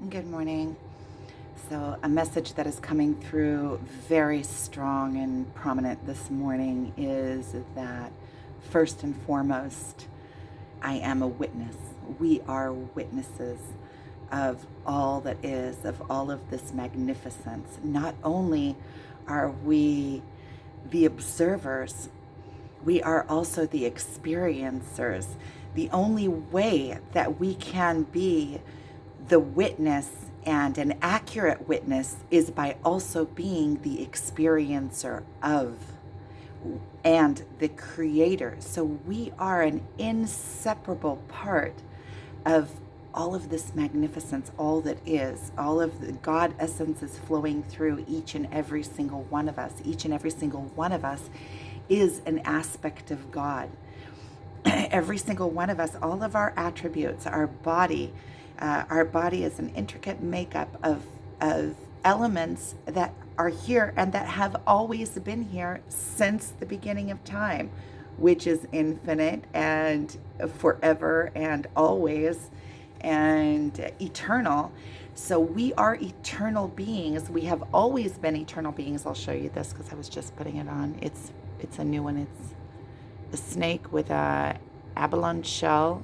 Good morning. So, a message that is coming through very strong and prominent this morning is that first and foremost, I am a witness. We are witnesses of all that is, of all of this magnificence. Not only are we the observers, we are also the experiencers. The only way that we can be the witness and an accurate witness is by also being the experiencer of and the creator. So we are an inseparable part of all of this magnificence, all that is, all of the God essence is flowing through each and every single one of us. Each and every single one of us is an aspect of God. Every single one of us, all of our attributes, our body is an intricate makeup of elements that are here and that have always been here since the beginning of time, which is infinite and forever and always and eternal. So we are eternal beings. We have always been eternal beings. I'll show you this because I was just putting it on. It's a new one. It's a snake with a abalone shell,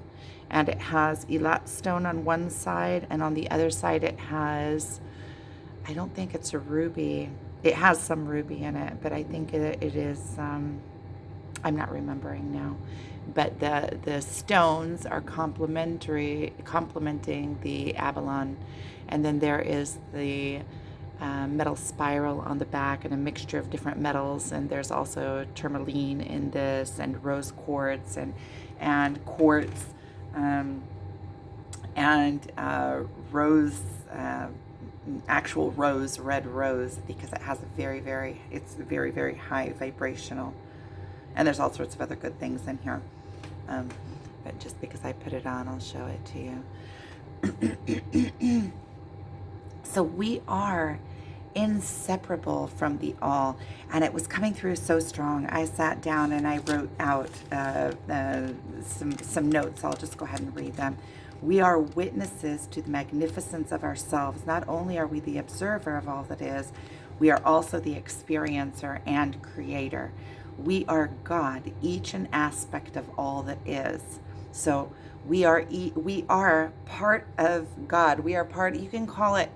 and it has elapstone on one side, and on the other side it has, I don't think it's a ruby. It has some ruby in it, but I think it is, I'm not remembering now. But the stones are complementing the abalone. And then there is the metal spiral on the back and a mixture of different metals. And there's also tourmaline in this, and rose quartz and quartz, and rose, actual rose, red rose, because it has it's very, very high vibrational. And there's all sorts of other good things in here. But just because I put it on, I'll show it to you. So we are inseparable from the all, and it was coming through so strong. I sat down and I wrote out some notes. I'll just go ahead and read them. We are witnesses to the magnificence of ourselves. Not only are we the observer of all that is, we are also the experiencer and creator. We are God, each an aspect of all that is. So we are part of God. We are part, you can call it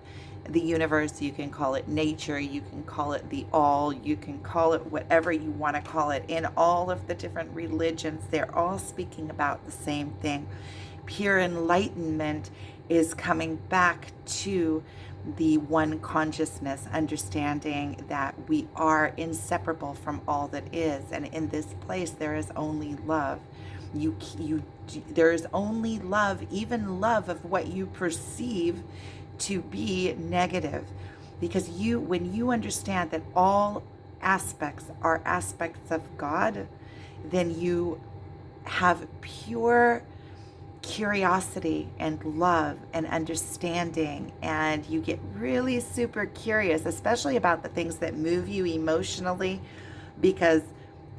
the universe, you can call it nature, you can call it the all, you can call it whatever you want to call it. In all of the different religions, they're all speaking about the same thing. Pure enlightenment is coming back to the one consciousness, understanding that we are inseparable from all that is, and in this place there is only love. There is only love, even love of what you perceive to be negative, because when you understand that all aspects are aspects of God, then you have pure curiosity and love and understanding, and you get really super curious, especially about the things that move you emotionally, because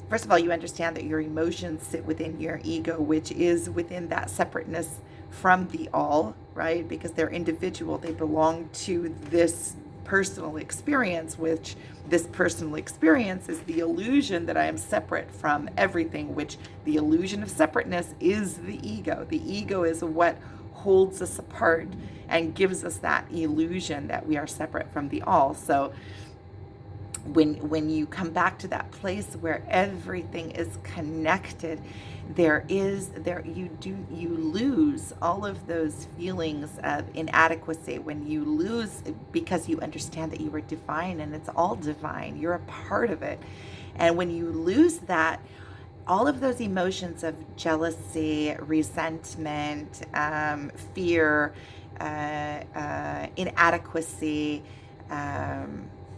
first of all, you understand that your emotions sit within your ego, which is within that separateness from the all, right? Because they're individual, they belong to this personal experience, which this personal experience is the illusion that I am separate from everything, which the illusion of separateness is the ego. The ego is what holds us apart and gives us that illusion that we are separate from the all. So when you come back to that place where everything is connected, you lose all of those feelings of inadequacy. When you lose, because you understand that you are divine and it's all divine, you're a part of it. And when you lose that, all of those emotions of jealousy, resentment, fear, inadequacy,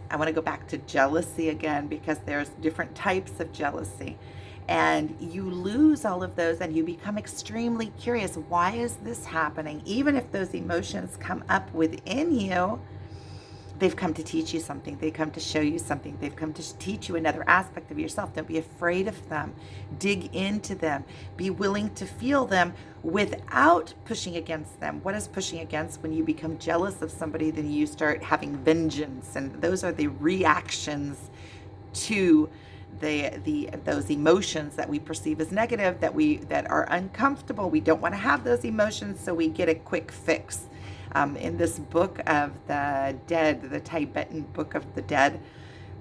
I want to go back to jealousy again, because there's different types of jealousy. And you lose all of those and you become extremely curious. Why is this happening? Even if those emotions come up within you, They've come to teach you something. They've come to show you something. They've come to teach you another aspect of yourself. Don't be afraid of them. Dig into them. Be willing to feel them without pushing against them. What is pushing against? When you become jealous of somebody, then you start having vengeance. And those are the reactions to those emotions that we perceive as negative, that are uncomfortable. We don't want to have those emotions, so we get a quick fix. In this book of the dead, the Tibetan Book of the Dead,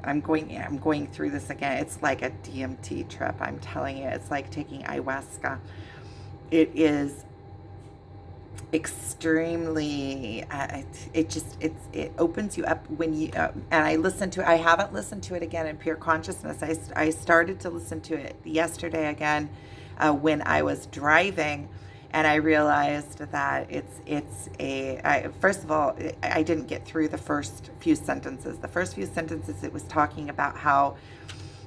I'm going through this again. It's like a DMT trip. I'm telling you, it's like taking ayahuasca. It is extremely. It opens you up when you. And I listened to it. I haven't listened to it again in Pure Consciousness. I started to listen to it yesterday again when I was driving. And I realized that first of all, I didn't get through the first few sentences. The first few sentences, it was talking about how,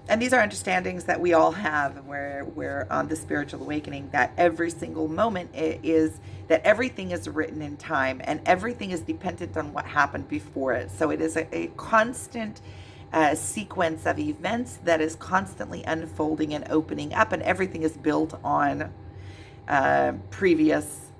and these are understandings that we all have, where we're on the spiritual awakening, that every single moment is, that everything is written in time and everything is dependent on what happened before it. So it is a constant sequence of events that is constantly unfolding and opening up, and everything is built on previous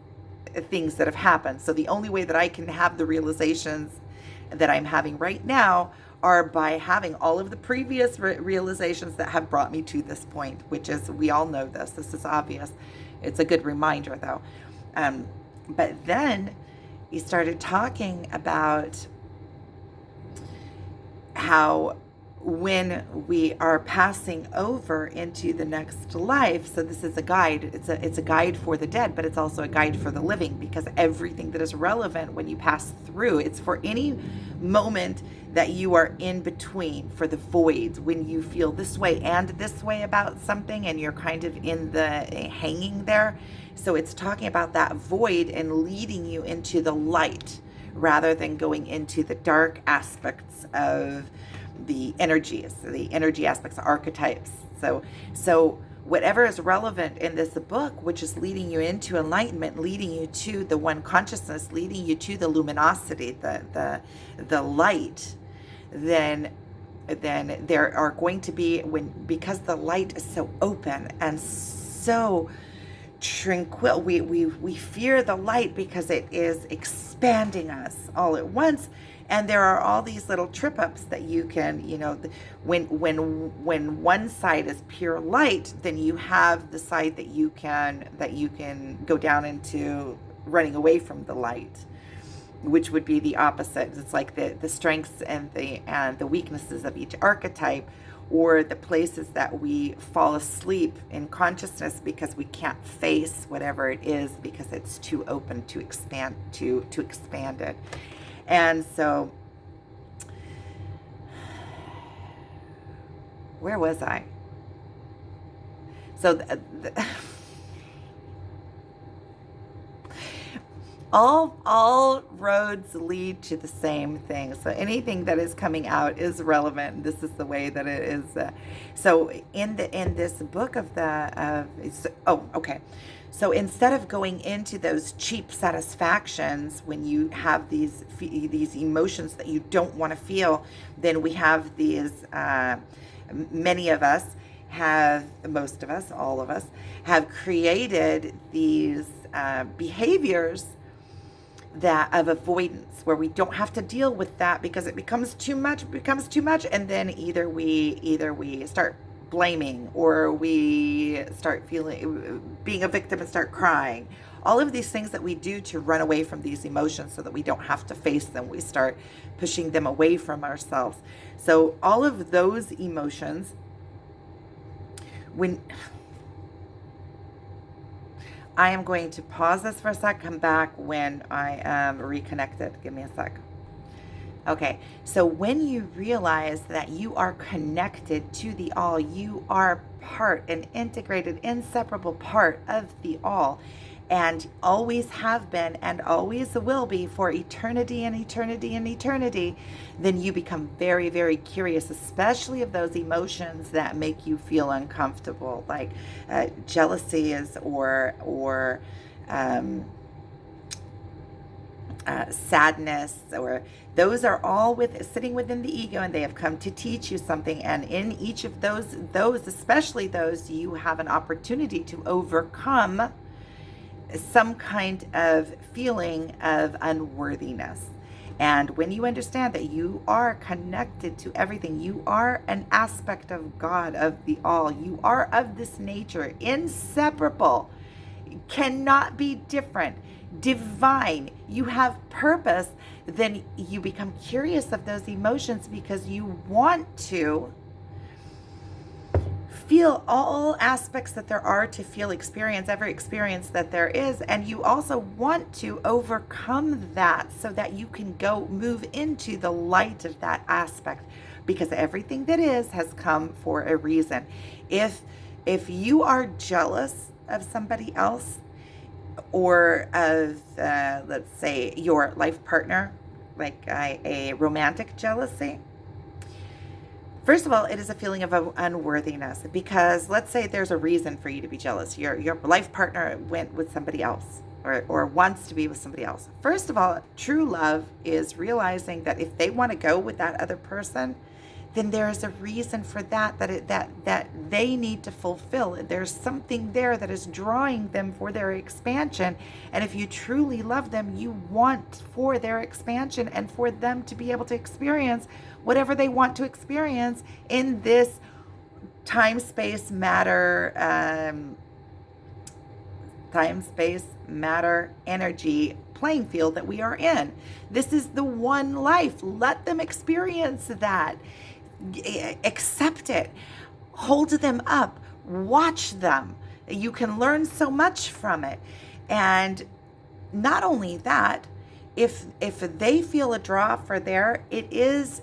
things that have happened. So the only way that I can have the realizations that I'm having right now are by having all of the previous realizations that have brought me to this point, which is, we all know this. This is obvious. It's a good reminder, though. But then he started talking about how when we are passing over into the next life, so this is a guide, it's a guide for the dead, but it's also a guide for the living, because everything that is relevant when you pass through, it's for any moment that you are in between, for the voids, when you feel this way and this way about something and you're kind of in the hanging there. So it's talking about that void and leading you into the light rather than going into the dark aspects of the energy aspects, archetypes. So whatever is relevant in this book, which is leading you into enlightenment, leading you to the one consciousness, leading you to the luminosity, the light, then there are going to be, because the light is so open and so tranquil, we fear the light because it is expanding us all at once. And there are all these little trip ups that you can, when one side is pure light, then you have the side that you can go down into running away from the light, which would be the opposite. It's like the strengths and the weaknesses of each archetype, or the places that we fall asleep in consciousness because we can't face whatever it is because it's too open to expand it. And so, where was I? So, all roads lead to the same thing. So anything that is coming out is relevant. This is the way that it is. So in this book So instead of going into those cheap satisfactions when you have these emotions that you don't want to feel, then we have these, many of us have, most of us, all of us, have created these behaviors of avoidance, where we don't have to deal with that because it becomes too much, and then either we start blaming, or we start being a victim and start crying. All of these things that we do to run away from these emotions so that we don't have to face them, we start pushing them away from ourselves. So all of those emotions, when I am going to pause this for a sec, come back when I am reconnected. Give me a sec. Okay, so when you realize that you are connected to the all, you are an integrated, inseparable part of the all, and always have been and always will be for eternity and eternity and eternity, then you become very, very curious, especially of those emotions that make you feel uncomfortable, like jealousy is, or sadness, or those are all sitting within the ego, and they have come to teach you something. And in each of those, especially those, you have an opportunity to overcome some kind of feeling of unworthiness. And when you understand that you are connected to everything, you are an aspect of God, of the all, you are of this nature, inseparable, cannot be different, divine, you have purpose, then you become curious of those emotions because you want to feel all aspects that there are to feel, experience every experience that there is, and you also want to overcome that so that you can go move into the light of that aspect, because everything that is has come for a reason. If you are jealous of somebody else, or of let's say your life partner, like a romantic jealousy, first of all, it is a feeling of unworthiness, because let's say there's a reason for you to be jealous. Your life partner went with somebody else, or wants to be with somebody else. First of all, true love is realizing that if they want to go with that other person, then there is a reason for that they need to fulfill. There's something there that is drawing them for their expansion. And if you truly love them, you want for their expansion and for them to be able to experience whatever they want to experience in this time, space, matter, energy playing field that we are in. This is the one life. Let them experience that. Accept it. Hold them up. Watch them. You can learn so much from it. And not only that, if they feel a draw for there, it is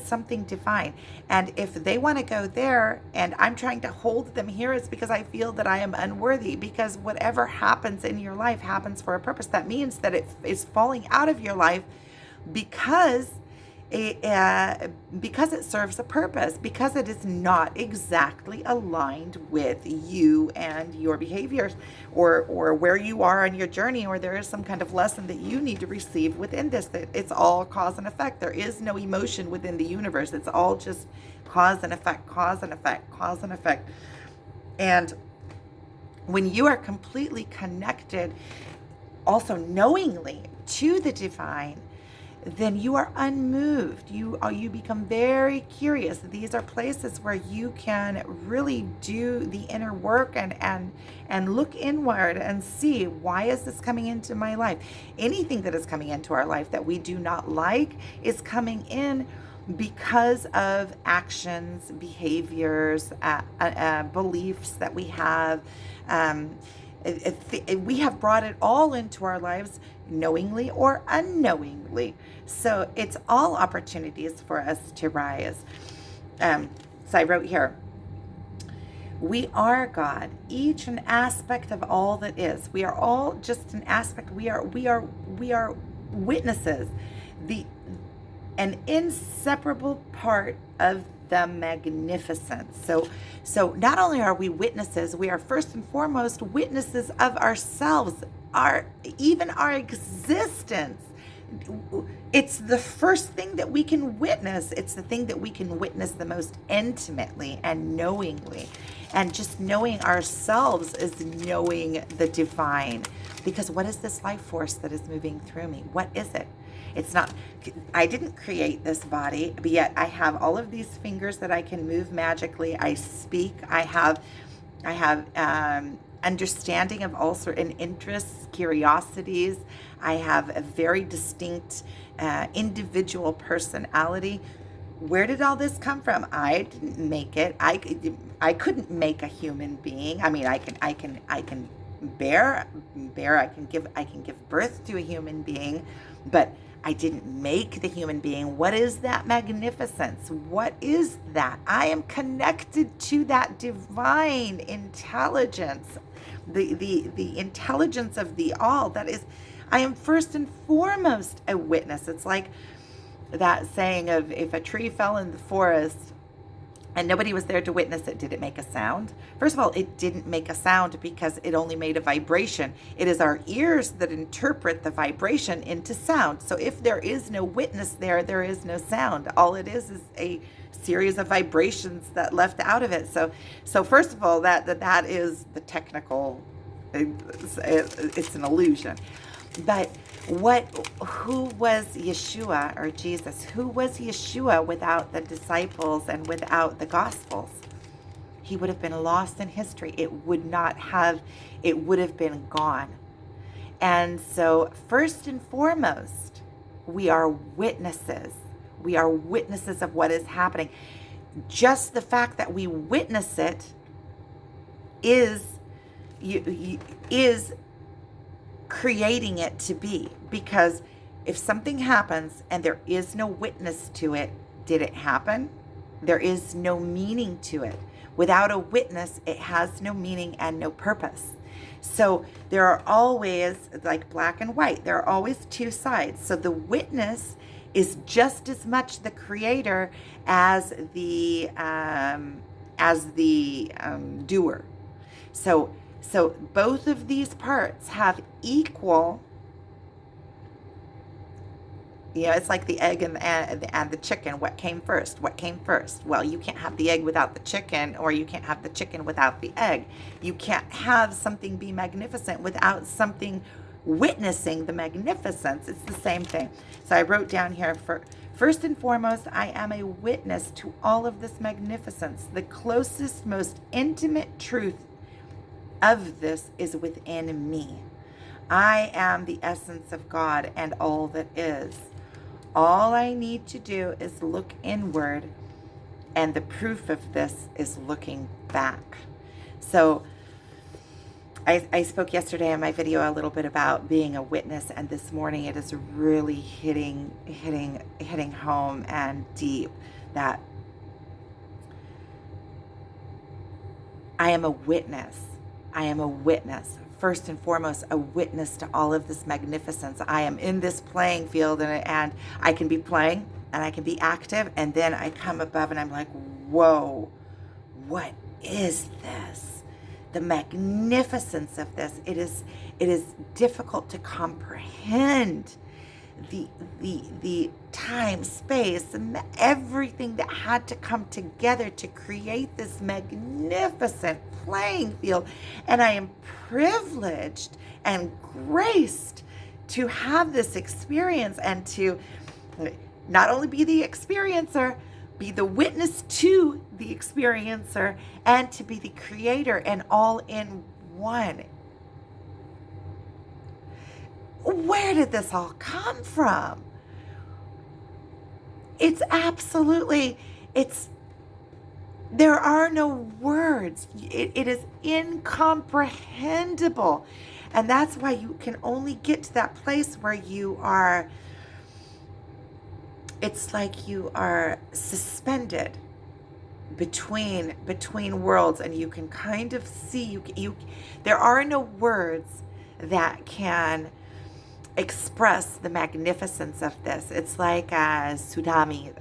something divine. And if they want to go there and I'm trying to hold them here, it's because I feel that I am unworthy, because whatever happens in your life happens for a purpose. That means that it is falling out of your life because it serves a purpose, because it is not exactly aligned with you and your behaviors, or where you are on your journey, or there is some kind of lesson that you need to receive within this. That it's all cause and effect. There is no emotion within the universe. It's all just cause and effect, cause and effect, cause and effect. And when you are completely connected, also knowingly, to the divine, then you are unmoved. You become very curious. These are places where you can really do the inner work and look inward and see, why is this coming into my life? Anything that is coming into our life that we do not like is coming in because of actions, behaviors, beliefs that we have. We have brought it all into our lives, knowingly or unknowingly. So it's all opportunities for us to rise. So I wrote here, we are God, each an aspect of all that is. We are all just an aspect. We are witnesses, an inseparable part of the magnificence. So not only are we witnesses, we are first and foremost witnesses of ourselves, even our existence. It's the first thing that we can witness. It's the thing that we can witness the most intimately and knowingly. And just knowing ourselves is knowing the divine. Because what is this life force that is moving through me? What is it? It's not, I didn't create this body, but yet I have all of these fingers that I can move magically. I speak. I have understanding of all certain interests, curiosities. I have a very distinct individual personality. Where did all this come from? I didn't make it. I couldn't make a human being. I mean, I can bear. I can give birth to a human being, but I didn't make the human being. What is that magnificence? What is that? I am connected to that divine intelligence, the intelligence of the all. That is, I am first and foremost a witness. It's like that saying of, if a tree fell in the forest and nobody was there to witness it. Did it make a sound? First of all, it didn't make a sound because it only made a vibration. It is our ears that interpret the vibration into sound. So if there is no witness there, there is no sound. All it is a series of vibrations that left out of it. So first of all, that is the technical. It's an illusion. But who was Yeshua, or Jesus? Who was Yeshua without the disciples and without the Gospels? He would have been lost in history. It would have been gone. And so first and foremost, we are witnesses. We are witnesses of what is happening. Just the fact that we witness it is creating it to be. Because if something happens and there is no witness to it, did it happen? There is no meaning to it. Without a witness, it has no meaning and no purpose. So there are always, like black and white, there are always two sides. So the witness is just as much the creator as the doer. So both of these parts have equal. It's like the egg and the chicken. What came first? What came first? Well, you can't have the egg without the chicken, or you can't have the chicken without the egg. You can't have something be magnificent without something witnessing the magnificence. It's the same thing. So I wrote down here, first and foremost, I am a witness to all of this magnificence. The closest, most intimate truth of this is within me. I am the essence of God and all that is. All I need to do is look inward, and the proof of this is looking back. So I spoke yesterday in my video a little bit about being a witness, and this morning it is really hitting home and deep that I am a witness. I am a witness. First and foremost, a witness to all of this magnificence. I am in this playing field, and I can be playing and I can be active, and then I come above and I'm like, whoa, what is this? The magnificence of this. It is difficult to comprehend the time, space, and everything that had to come together to create this magnificent playing field. And I am privileged and graced to have this experience, and to not only be the experiencer, be the witness to the experiencer, and to be the creator, and all in one. Where did this all come from? There are no words. It is incomprehensible. And that's why you can only get to that place where it's like you are suspended between worlds, and you can kind of see, there are no words that can express the magnificence of this. It's like a tsunami.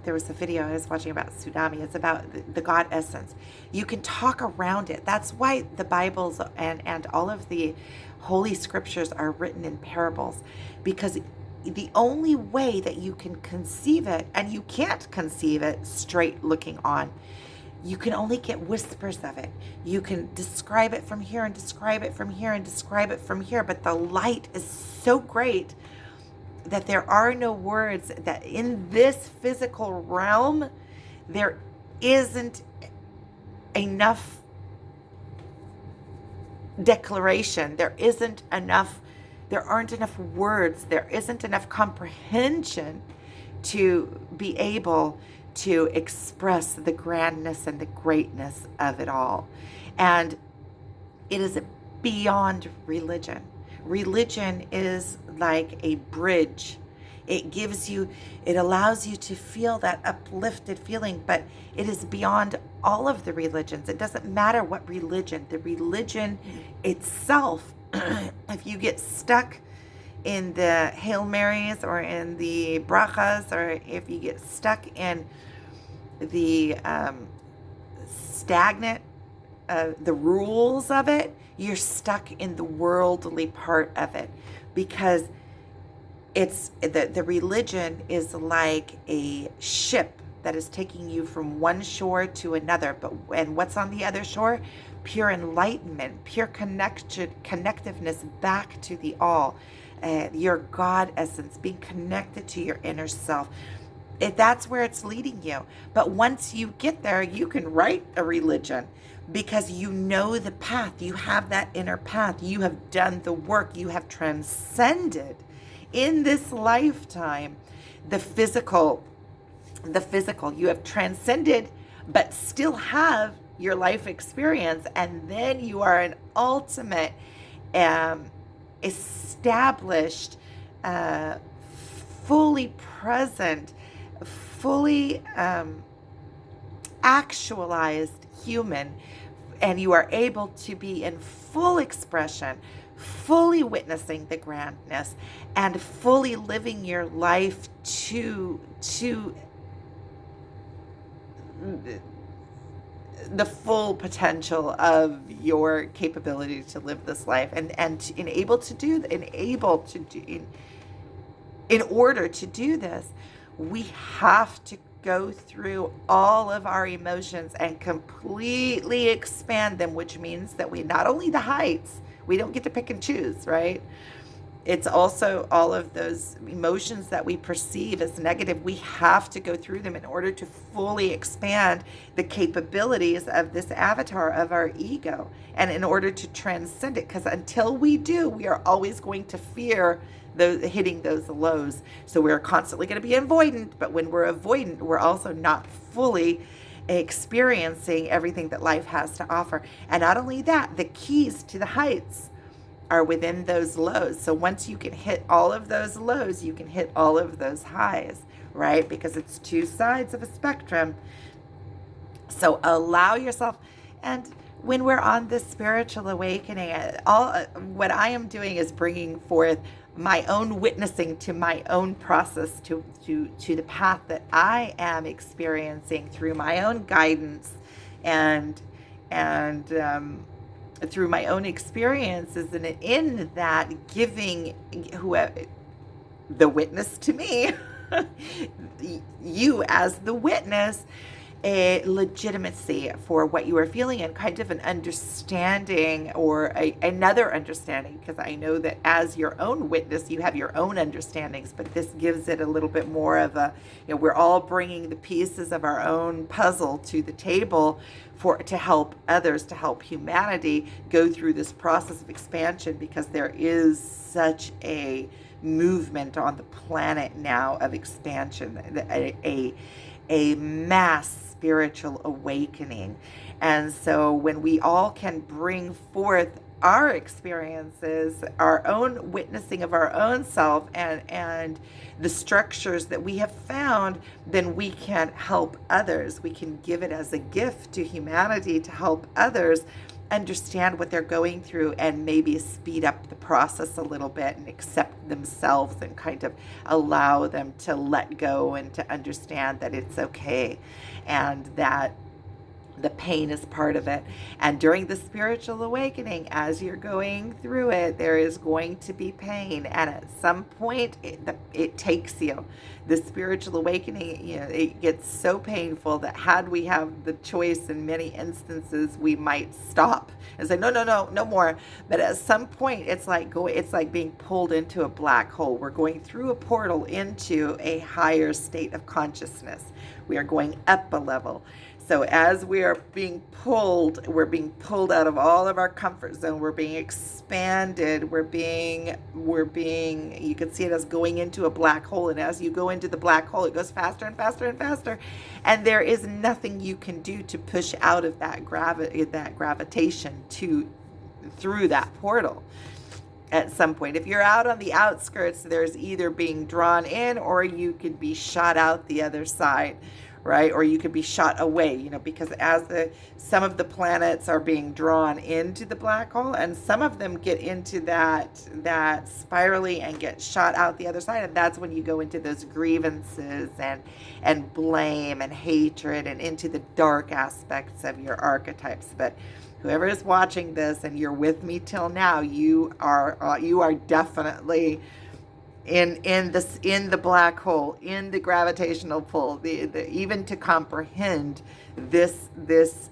There was a video I was watching about tsunami. It's about the God essence. You can talk around it. That's why the Bibles and all of the Holy Scriptures are written in parables, because the only way that you can conceive it, and you can't conceive it straight looking on, you can only get whispers of it. You can describe it from here and describe it from here and describe it from here, but the light is so great that there are no words, that in this physical realm, there isn't enough declaration. There aren't enough words. There isn't enough comprehension to be able to express the grandness and the greatness of it all. And it is beyond religion. Religion is like a bridge. It allows you to feel that uplifted feeling, but it is beyond all of the religions. It doesn't matter what religion. The religion itself, if you get stuck in the Hail Marys or in the brachas, or if you get stuck in the stagnant, the rules of it, you're stuck in the worldly part of it, because it's the religion is like a ship that is taking you from one shore to another. And what's on the other shore? Pure enlightenment, pure connectiveness back to the all, your God essence, being connected to your inner self. That's where it's leading you. But once you get there, you can write a religion, because you know the path. You have that inner path. You have done the work. You have transcended in this lifetime the physical. You have transcended, but still have your life experience. And then you are an ultimate, established, fully present, fully actualized human, and you are able to be in full expression, fully witnessing the grandness, and fully living your life to the full potential of your capability to live this life, and in order to do this, we have to go through all of our emotions and completely expand them, which means that we not only the heights, we don't get to pick and choose, right? It's also all of those emotions that we perceive as negative. We have to go through them in order to fully expand the capabilities of this avatar of our ego, and in order to transcend it. Because until we do, we are always going to fear hitting those lows. So we're constantly going to be avoidant, but when we're avoidant, we're also not fully experiencing everything that life has to offer. And not only that, the keys to the heights are within those lows. So once you can hit all of those lows, you can hit all of those highs, right? Because it's two sides of a spectrum. So allow yourself, and when we're on this spiritual awakening, what I am doing is bringing forth my own witnessing to my own process, to the path that I am experiencing through my own guidance, and through my own experiences, and in that giving whoever the witness to me, you as the witness, a legitimacy for what you are feeling, and kind of an understanding, or another understanding, because I know that as your own witness, you have your own understandings, but this gives it a little bit more of a, we're all bringing the pieces of our own puzzle to the table to help others, to help humanity go through this process of expansion, because there is such a movement on the planet now of expansion, a mass spiritual awakening. And so when we all can bring forth our experiences, our own witnessing of our own self, and the structures that we have found, then we can help others. We can give it as a gift to humanity to help others understand what they're going through, and maybe speed up the process a little bit, and accept themselves, and kind of allow them to let go, and to understand that it's okay, and that the pain is part of it. And during the spiritual awakening, as you're going through it, there is going to be pain, and at some point it takes you. The spiritual awakening, it gets so painful that had we have the choice, in many instances we might stop and say no more. But at some point it's like being pulled into a black hole. We're going through a portal into a higher state of consciousness. We are going up a level. So as we are being pulled, we're being pulled out of all of our comfort zone. We're being expanded. We're being, you can see it as going into a black hole. And as you go into the black hole, it goes faster and faster and faster. And there is nothing you can do to push out of that gravitation through that portal. At some point, if you're out on the outskirts, there's either being drawn in, or you could be shot out the other side, right? Or you could be shot away, because as some of the planets are being drawn into the black hole, and some of them get into that spirally and get shot out the other side, and that's when you go into those grievances and blame and hatred and into the dark aspects of your archetypes. But whoever is watching this and you're with me till now, you are definitely in the black hole, in the gravitational pull, the even to comprehend this this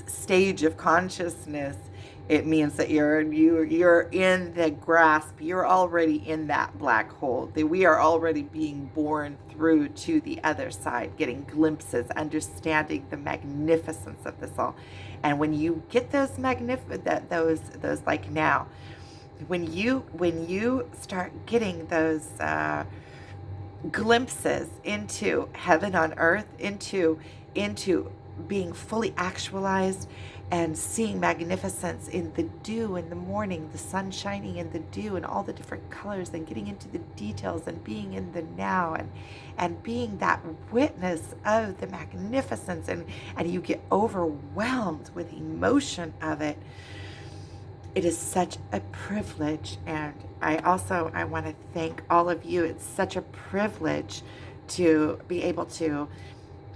stage of consciousness. It means that you're in the grasp. You're already in that black hole. We are already being born through to the other side, getting glimpses, understanding the magnificence of this all. And when you get those those like now, when you start getting those glimpses into heaven on earth, into being fully actualized and seeing magnificence in the dew in the morning, the sun shining in the dew and all the different colors, and getting into the details and being in the now and being that witness of the magnificence, and you get overwhelmed with emotion of it. It is such a privilege, and I want to thank all of you. It's such a privilege to be able to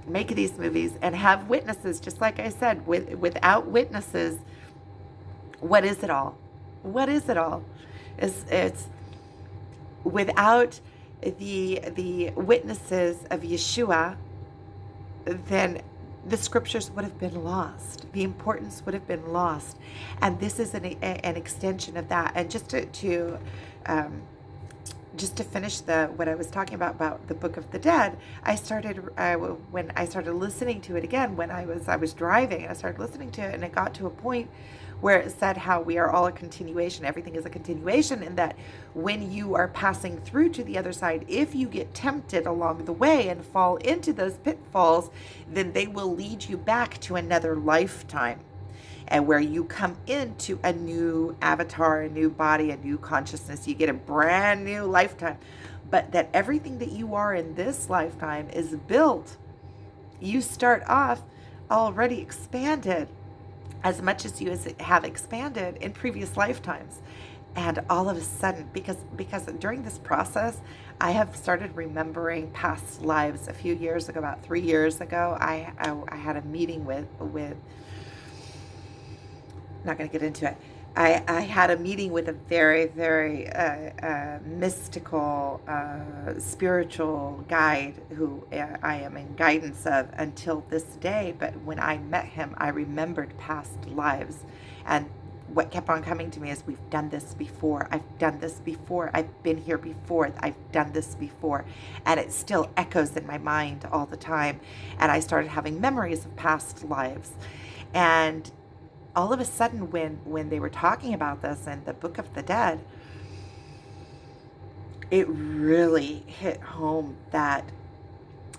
make these movies and have witnesses. Just like I said, without witnesses, what is it all? What is it all? It's without the witnesses of Yeshua, then the scriptures would have been lost. The importance would have been lost. And this is an extension of that. And just to finish what I was talking about the Book of the Dead, when I started listening to it again, when I was driving, I started listening to it, and it got to a point where it said how we are all a continuation. Everything is a continuation, and that when you are passing through to the other side, if you get tempted along the way and fall into those pitfalls, then they will lead you back to another lifetime, and where you come into a new avatar, a new body, a new consciousness. You get a brand new lifetime. But that everything that you are in this lifetime is built. You start off already expanded as much as you have expanded in previous lifetimes. And all of a sudden, because during this process, I have started remembering past lives. A few years ago, about 3 years ago, I had a meeting with not going to get into it. I had a meeting with a very, very mystical, spiritual guide who I am in guidance of until this day. But when I met him, I remembered past lives. And what kept on coming to me is, we've done this before. I've done this before. I've been here before. I've done this before. And it still echoes in my mind all the time. And I started having memories of past lives. And all of a sudden, when they were talking about this in the Book of the Dead, it really hit home that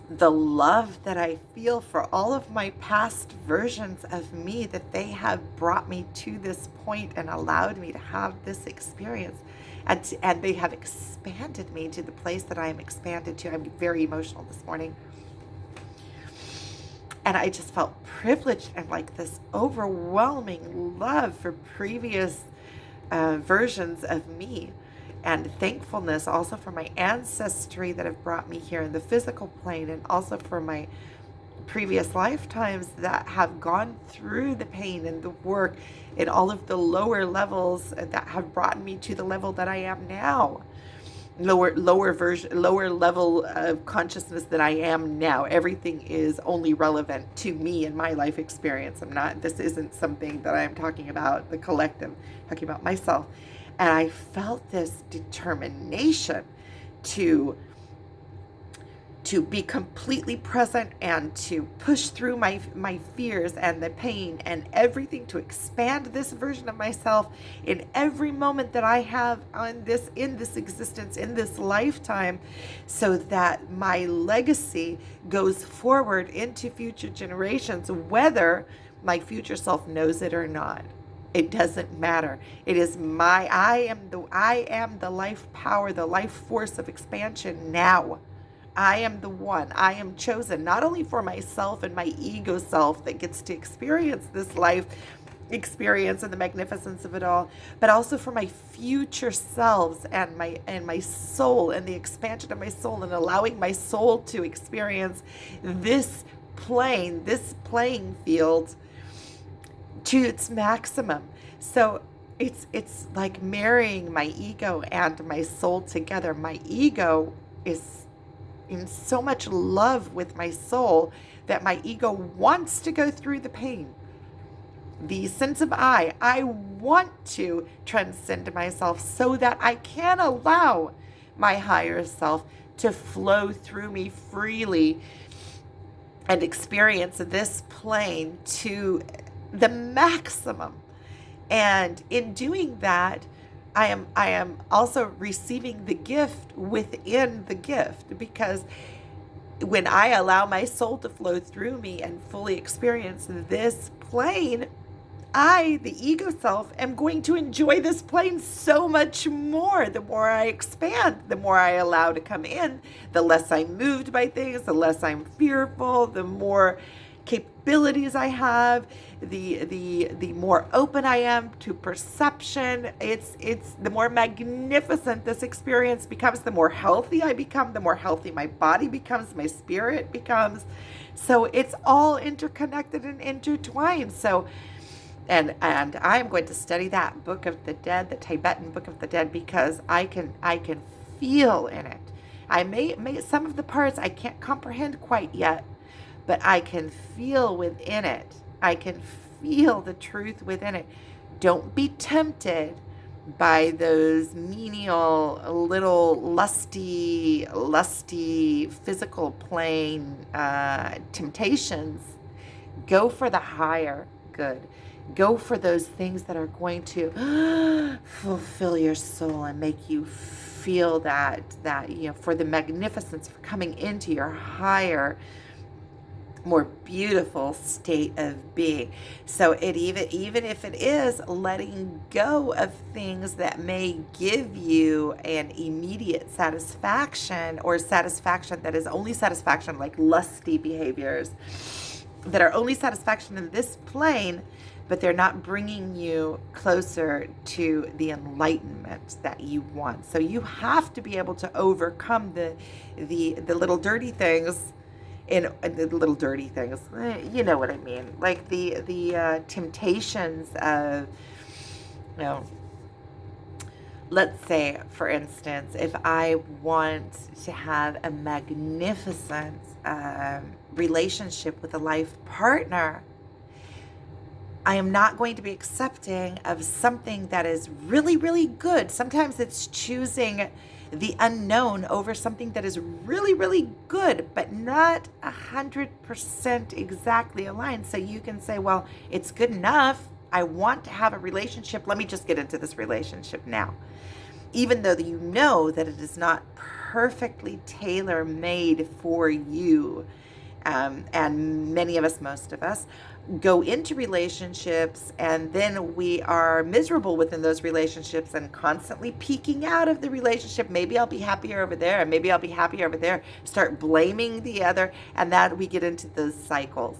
the love that I feel for all of my past versions of me, that they have brought me to this point and allowed me to have this experience. And they have expanded me to the place that I am expanded to. I'm very emotional this morning. And I just felt privileged and like this overwhelming love for previous versions of me, and thankfulness also for my ancestry that have brought me here in the physical plane, and also for my previous lifetimes that have gone through the pain and the work in all of the lower levels that have brought me to the level that I am now. Lower level of consciousness that I am now. Everything is only relevant to me and my life experience. This isn't something that I'm talking about the collective, I'm talking about myself. And I felt this determination to be completely present and to push through my fears and the pain and everything, to expand this version of myself in every moment that I have in this existence, in this lifetime, so that my legacy goes forward into future generations, whether my future self knows it or not. It doesn't matter. It is I am the life power, the life force of expansion now. I am the one. I am chosen not only for myself and my ego self that gets to experience this life experience and the magnificence of it all, but also for my future selves and my soul and the expansion of my soul and allowing my soul to experience this playing field to its maximum. So it's like marrying my ego and my soul together. My ego is in so much love with my soul that my ego wants to go through the pain. The sense of I want to transcend myself so that I can allow my higher self to flow through me freely and experience this plane to the maximum. And in doing that, I am also receiving the gift within the gift, because when I allow my soul to flow through me and fully experience this plane, I, the ego self, am going to enjoy this plane so much more. The more I expand, the more I allow to come in, the less I'm moved by things, the less I'm fearful, the more capabilities I have, the more open I am to perception. It's the more magnificent this experience becomes, the more healthy I become, the more healthy my body becomes, my spirit becomes. So it's all interconnected and intertwined. So and I'm going to study that Book of the Dead, the Tibetan Book of the Dead, because I can feel in it. I may some of the parts I can't comprehend quite yet, but I can feel within it. I can feel the truth within it. Don't be tempted by those menial, little lusty physical plane temptations. Go for the higher good. Go for those things that are going to fulfill your soul and make you feel that for the magnificence of coming into your higher, more beautiful state of being. So it even if it is letting go of things that may give you an immediate satisfaction, or satisfaction that is only satisfaction, like lusty behaviors that are only satisfaction in this plane, but they're not bringing you closer to the enlightenment that you want. So you have to be able to overcome the little dirty things, in the little dirty things. You know what I mean? Like the temptations of, let's say, for instance, if I want to have a magnificent relationship with a life partner, I am not going to be accepting of something that is really, really good. Sometimes it's choosing the unknown over something that is really, really good, but not 100% exactly aligned. So you can say, well, it's good enough. I want to have a relationship. Let me just get into this relationship now. Even though you know that it is not perfectly tailor-made for you. And many of us, most of us, go into relationships and then we are miserable within those relationships and constantly peeking out of the relationship. Maybe I'll be happier over there, and maybe I'll be happier over there. Start blaming the other, and that we get into those cycles.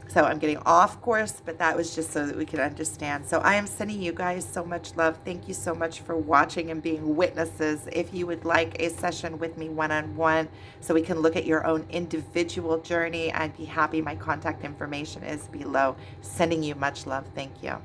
So I'm getting off course, but that was just so that we could understand. So I am sending you guys so much love. Thank you so much for watching and being witnesses. If you would like a session with me one-on-one so we can look at your own individual journey, I'd be happy. My contact information is below. Sending you much love. Thank you.